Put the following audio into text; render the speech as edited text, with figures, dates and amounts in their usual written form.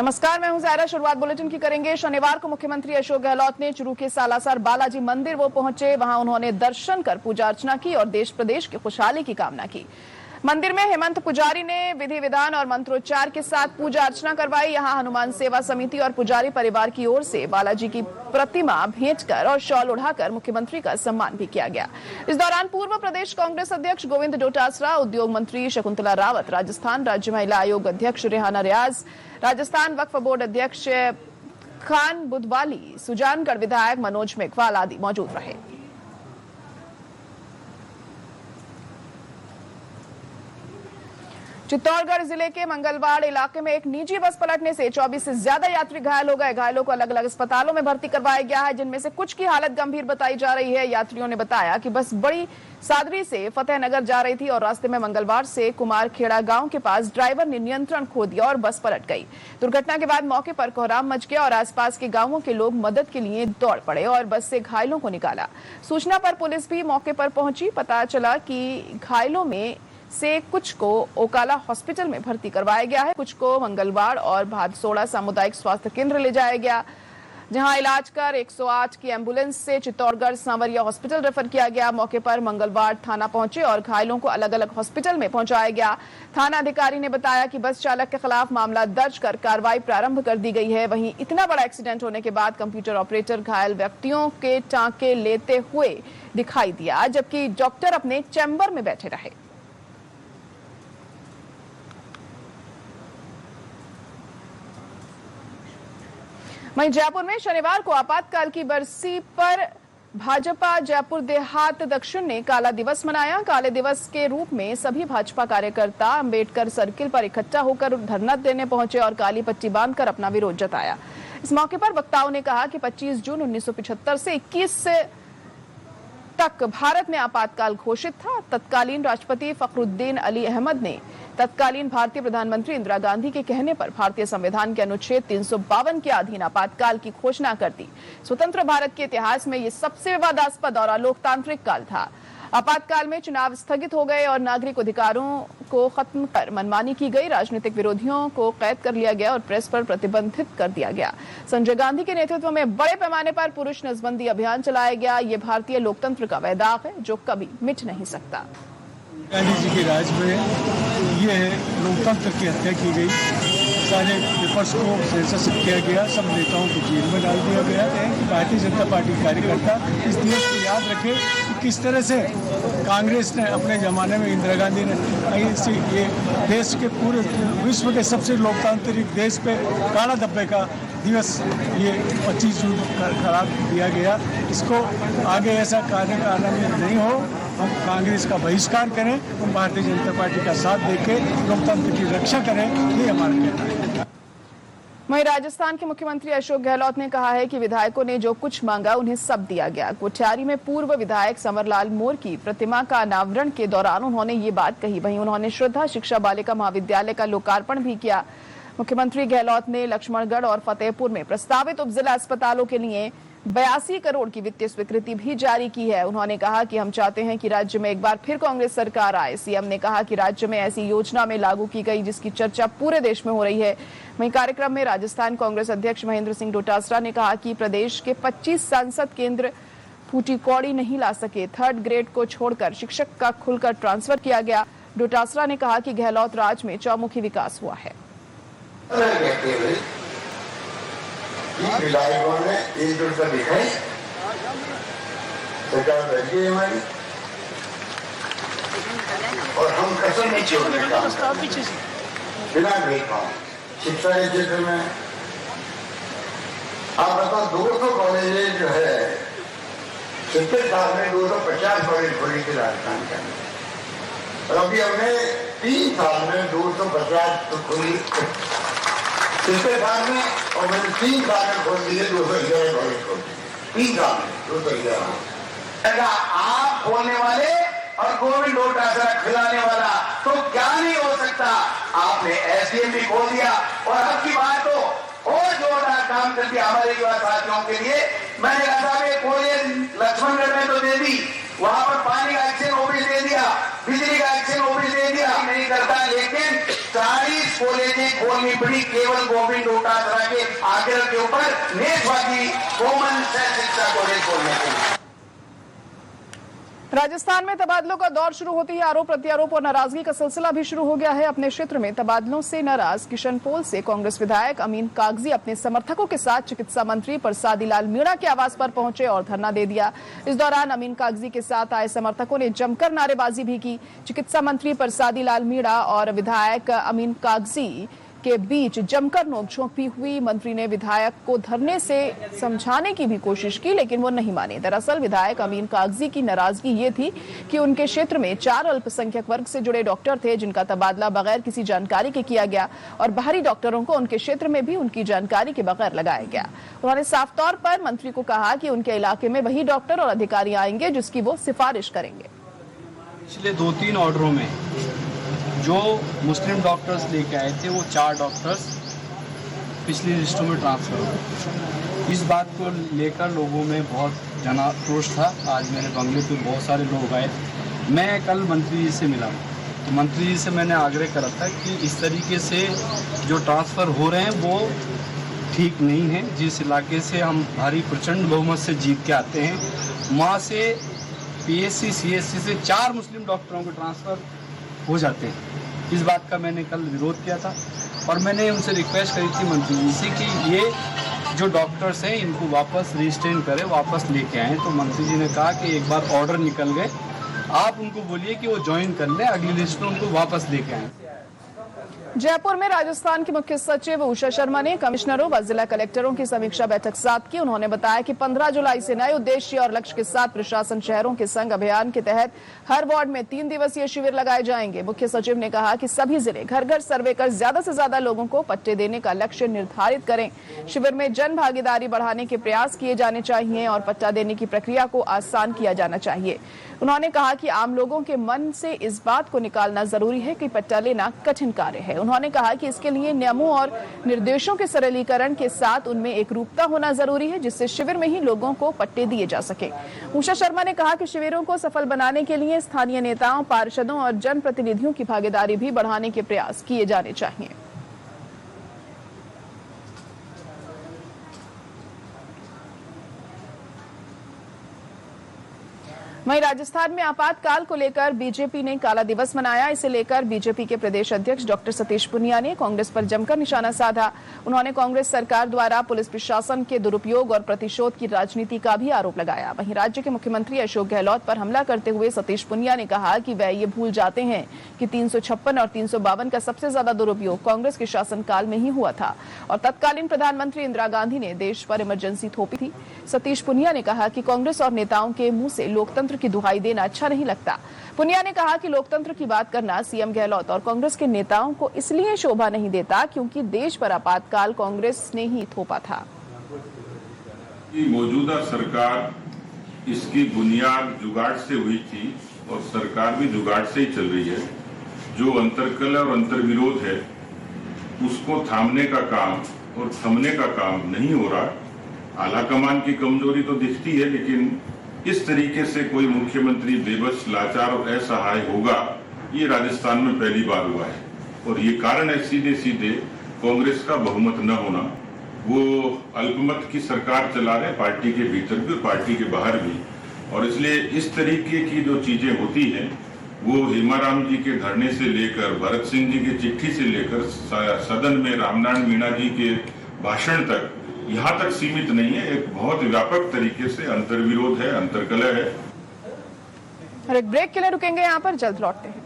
नमस्कार, मैं हूं ज़ायरा। शुरुआत बुलेटिन की करेंगे। शनिवार को मुख्यमंत्री अशोक गहलोत ने चुरू के सालासर बालाजी मंदिर वो पहुंचे। वहां उन्होंने दर्शन कर पूजा अर्चना की और देश प्रदेश की खुशहाली की कामना की। मंदिर में हेमंत पुजारी ने विधि विधान और मंत्रोच्चार के साथ पूजा अर्चना करवाई। यहां हनुमान सेवा समिति और पुजारी परिवार की ओर से बालाजी की प्रतिमा भेंट कर और शॉल उड़ाकर मुख्यमंत्री का सम्मान भी किया गया। इस दौरान पूर्व प्रदेश कांग्रेस अध्यक्ष गोविंद डोटासरा, उद्योग मंत्री शकुंतला रावत, राजस्थान राज्य महिला आयोग अध्यक्ष रेहाना रियाज, राजस्थान वक्फ बोर्ड अध्यक्ष खान बुधवाली, सुजानगढ़ विधायक मनोज मेघवाल आदि मौजूद रहे। चित्तौड़गढ़ जिले के मंगलवाड़ इलाके में एक निजी बस पलटने से 24 से ज्यादा यात्री घायल हो गए। घायलों को अलग अलग अस्पतालों में भर्ती करवाया गया है, जिनमें से कुछ की हालत गंभीर बताई जा रही है। यात्रियों ने बताया कि बस बड़ी सादरी से फतेहनगर जा रही थी और रास्ते में मंगलवार से कुमारखेड़ा गांव के पास ड्राइवर ने नियंत्रण खो दिया और बस पलट गई। दुर्घटना के बाद मौके पर कोहराम मच गया और आसपास के गांवों के लोग मदद के लिए दौड़ पड़े और बस से घायलों को निकाला। सूचना पर पुलिस भी मौके पर पहुंची। पता चला कि घायलों में से कुछ को ओकाला हॉस्पिटल में भर्ती करवाया गया है, कुछ को मंगलवाड़ और भादसोड़ा सामुदायिक स्वास्थ्य केंद्र ले जाया गया, जहां इलाज कर 108 की एम्बुलेंस से चित्तौड़गढ़ सांवरिया हॉस्पिटल रेफर किया गया। मौके पर मंगलवाड़ थाना पहुंचे और घायलों को अलग अलग हॉस्पिटल में पहुंचाया गया। थाना अधिकारी ने बताया कि बस चालक के खिलाफ मामला दर्ज कर कार्रवाई प्रारंभ कर दी गई है। वहीं इतना बड़ा एक्सीडेंट होने के बाद कंप्यूटर ऑपरेटर घायल व्यक्तियों के टांके लेते हुए दिखाई दिया, जबकि डॉक्टर अपने चैम्बर में बैठे रहे। वहीं जयपुर में शनिवार को आपातकाल की बरसी पर भाजपा जयपुर देहात दक्षिण ने काला दिवस मनाया। काले दिवस के रूप में सभी भाजपा कार्यकर्ता अंबेडकर सर्किल पर इकट्ठा होकर धरना देने पहुंचे और काली पट्टी बांधकर अपना विरोध जताया। इस मौके पर वक्ताओं ने कहा कि 25 जून 1975 से 21 तक भारत में आपातकाल घोषित था। तत्कालीन राष्ट्रपति फखरुद्दीन अली अहमद ने तत्कालीन भारतीय प्रधानमंत्री इंदिरा गांधी के कहने पर भारतीय संविधान के अनुच्छेद 352 के अधीन आपातकाल की घोषणा कर दी। स्वतंत्र भारत के इतिहास में यह सबसे विवादास्पद और अलोकतांत्रिक काल था। आपातकाल में चुनाव स्थगित हो गए और नागरिक अधिकारों को खत्म कर मनमानी की गई। राजनीतिक विरोधियों को कैद कर लिया गया और प्रेस पर प्रतिबंधित कर दिया गया। संजय गांधी के नेतृत्व में बड़े पैमाने पर पुरुष नसबंदी अभियान चलाया गया। ये भारतीय लोकतंत्र का वैदाग है जो कभी मिट नहीं सकता। गांधी जी के राज में ये लोकतंत्र की हत्या की गई, सारे पेपर्स को सेंसरशिप किया गया, सब नेताओं को जेल में डाल दिया गया है। भारतीय जनता पार्टी कार्यकर्ता इस देश को याद रखे कि किस तरह से कांग्रेस ने अपने ज़माने में इंदिरा गांधी ने ये देश के पूरे विश्व के सबसे लोकतांत्रिक देश पे काला धब्बे का दिवस ये 25 जून करार दिया गया। इसको आगे ऐसा कार्यक्रम नहीं हो, हम कांग्रेस का बहिष्कार करें, हम भारतीय जनता पार्टी का साथ देके लोकतंत्र की रक्षा करें, ये हमारा कहना है। वहीं राजस्थान के मुख्यमंत्री अशोक गहलोत ने कहा है कि विधायकों ने जो कुछ मांगा उन्हें सब दिया गया। कोठियारी में पूर्व विधायक समरलाल मोर की प्रतिमा का अनावरण के दौरान उन्होंने ये बात कही। वहीं उन्होंने श्रद्धा शिक्षा बालिका महाविद्यालय का लोकार्पण भी किया। मुख्यमंत्री गहलोत ने लक्ष्मणगढ़ और फतेहपुर में प्रस्तावित उपजिला अस्पतालों के लिए 82 करोड़ की वित्तीय स्वीकृति भी जारी की है। उन्होंने कहा कि हम चाहते हैं कि राज्य में एक बार फिर कांग्रेस सरकार आए। सीएम ने कहा कि राज्य में ऐसी योजना में लागू की गई जिसकी चर्चा पूरे देश में हो रही है। वहीं कार्यक्रम में राजस्थान कांग्रेस अध्यक्ष महेंद्र सिंह डोटासरा ने कहा कि प्रदेश के 25 सांसद केंद्र फूटी कौड़ी नहीं ला सके। 3rd ग्रेड को छोड़कर शिक्षक का खुलकर ट्रांसफर किया गया। डोटासरा ने कहा कि गहलोत राज में चौमुखी विकास हुआ है। विधायकों ने एकजुटता दिखाई, सरकार लगी है हमारी और हम कसम नहीं छोड़ने का बिना भेदभाव। शिक्षा के क्षेत्र में आप बताओ 200 कॉलेज जो है, 70 साल में 250 कॉलेज खोली थी राजस्थान के अंदर और अभी हमने 3 साल में 250 तो खोली 70 साल में और मैंने 3 साल में खोल दिए 211 कॉलेज खोल दिए। 3 साल में 211। आप खोलने वाले और गोविंद डोटासरा खिलाने वाला तो क्या नहीं हो सकता। आपने एसडीएम भी खोल दिया और अब की बात तो और जोरदार काम कर दिया हमारे युवा साथियों के लिए। मैंने कहा था कॉलेज लक्ष्मणगढ़ में तो दे दी, वहां पर पानी का एक्शन ऑफिस दे दिया, बिजली का एक्शन ऑफिस दे दिया, नहीं करता, लेकिन 40 30 कॉलेजें खोलनी पड़ी केवल गोविंद डोटासरा के आग्रह के ऊपर नेशवादी कॉमन सेंस शिक्षा कॉलेज खोलने के लिए। राजस्थान में तबादलों का दौर शुरू होते ही आरोप प्रत्यारोप और नाराजगी का सिलसिला भी शुरू हो गया है। अपने क्षेत्र में तबादलों से नाराज किशनपोल से कांग्रेस विधायक अमीन कागजी अपने समर्थकों के साथ चिकित्सा मंत्री परसादी लाल मीणा के आवास पर पहुंचे और धरना दे दिया। इस दौरान अमीन कागजी के साथ आए समर्थकों ने जमकर नारेबाजी भी की। चिकित्सा मंत्री परसादी लाल मीणा और विधायक अमीन कागजी के बीच जमकर नोकझोंक भी हुई। मंत्री ने विधायक को धरने से समझाने की भी कोशिश की, लेकिन वो नहीं माने। दरअसल विधायक अमीन कागजी की नाराजगी ये थी कि उनके क्षेत्र में 4 अल्पसंख्यक वर्ग से जुड़े डॉक्टर थे जिनका तबादला बगैर किसी जानकारी के किया गया और बाहरी डॉक्टरों को उनके क्षेत्र में भी उनकी जानकारी के बगैर लगाया गया। उन्होंने साफ तौर पर मंत्री को कहा कि उनके इलाके में वही डॉक्टर और अधिकारी आएंगे जिसकी वो सिफारिश करेंगे। पिछले 2-3 ऑर्डरों में जो मुस्लिम डॉक्टर्स लेके आए थे वो 4 डॉक्टर्स पिछली लिस्टों में ट्रांसफर हो गए। इस बात को लेकर लोगों में बहुत जनाक्रोश था। आज मेरे बंगले पे बहुत सारे लोग आए। मैं कल मंत्री जी से मिला तो मंत्री जी से मैंने आग्रह करा था कि इस तरीके से जो ट्रांसफ़र हो रहे हैं वो ठीक नहीं है। जिस इलाके से हम भारी प्रचंड बहुमत से जीत के आते हैं वहाँ से PSC CSC से 4 मुस्लिम डॉक्टरों के ट्रांसफ़र हो जाते हैं। इस बात का मैंने कल विरोध किया था और मैंने उनसे रिक्वेस्ट करी थी मंत्री जी से कि ये जो डॉक्टर्स हैं इनको वापस रिस्टेन करें, वापस लेके आएँ। तो मंत्री जी ने कहा कि एक बार ऑर्डर निकल गए, आप उनको बोलिए कि वो ज्वाइन कर लें, अगली लिस्ट में उनको वापस लेके आएँ। जयपुर में राजस्थान की मुख्य सचिव उषा शर्मा ने कमिश्नरों व जिला कलेक्टरों की समीक्षा बैठक साथ की। उन्होंने बताया कि 15 जुलाई से नए उद्देश्य और लक्ष्य के साथ प्रशासन शहरों के संग अभियान के तहत हर वार्ड में 3 दिवसीय शिविर लगाए जाएंगे। मुख्य सचिव ने कहा कि सभी जिले घर घर सर्वे कर ज्यादा से ज्यादा लोगों को पट्टे देने का लक्ष्य निर्धारित करें। शिविर में जन भागीदारी बढ़ाने के प्रयास किए जाने चाहिए और पट्टा देने की प्रक्रिया को आसान किया जाना चाहिए। उन्होंने कहा कि आम लोगों के मन से इस बात को निकालना जरूरी है कि पट्टा लेना कठिन कार्य है। उन्होंने कहा कि इसके लिए नियमों और निर्देशों के सरलीकरण के साथ उनमें एकरूपता होना जरूरी है जिससे शिविर में ही लोगों को पट्टे दिए जा सके। उषा शर्मा ने कहा कि शिविरों को सफल बनाने के लिए स्थानीय नेताओं, पार्षदों और जनप्रतिनिधियों की भागीदारी भी बढ़ाने के प्रयास किए जाने चाहिए। वहीं राजस्थान में आपातकाल को लेकर बीजेपी ने काला दिवस मनाया। इसे लेकर बीजेपी के प्रदेश अध्यक्ष डॉक्टर सतीश पुनिया ने कांग्रेस पर जमकर निशाना साधा। उन्होंने कांग्रेस सरकार द्वारा पुलिस प्रशासन के दुरुपयोग और प्रतिशोध की राजनीति का भी आरोप लगाया। वहीं राज्य के मुख्यमंत्री अशोक गहलोत पर हमला करते हुए सतीश पुनिया ने कहा कि वह ये भूल जाते हैं कि 356 और 352 का सबसे ज्यादा दुरुपयोग कांग्रेस के शासनकाल में ही हुआ था और तत्कालीन प्रधानमंत्री इंदिरा गांधी ने देश पर इमरजेंसी थोपी थी। सतीश पुनिया ने कहा कि कांग्रेस और नेताओं के मुंह से लोकतंत्र की दुहाई देना अच्छा नहीं लगता। पुनिया ने कहा कि लोकतंत्र की बात करना सीएम गहलोत और कांग्रेस के नेताओं को इसलिए शोभा नहीं देता क्योंकि देश पर आपातकाल कांग्रेस ने ही थोपा था। मौजूदा सरकार इसकी बुनियाद जुगाड़ से हुई थी और सरकार भी जुगाड़ से ही चल रही है। जो अंतर्कलह और अंतर्विरोध है उसको थामने का काम और थमने का काम नहीं हो रहा। आलाकमान की कमजोरी तो दिखती है, लेकिन इस तरीके से कोई मुख्यमंत्री बेबस, लाचार और असहाय होगा ये राजस्थान में पहली बार हुआ है। और ये कारण है सीधे सीधे कांग्रेस का बहुमत न होना। वो अल्पमत की सरकार चला रहे पार्टी के भीतर भी और पार्टी के बाहर भी। और इसलिए इस तरीके की जो चीजें होती हैं वो हेमाराम जी के धरने से लेकर, भरत सिंह जी की चिट्ठी से लेकर, सदन में रामनारायण मीणा जी के भाषण तक, यहाँ तक सीमित नहीं है। एक बहुत व्यापक तरीके से अंतर्विरोध है, अंतर्कलह है। और एक ब्रेक के लिए रुकेंगे, यहाँ पर जल्द लौटते हैं।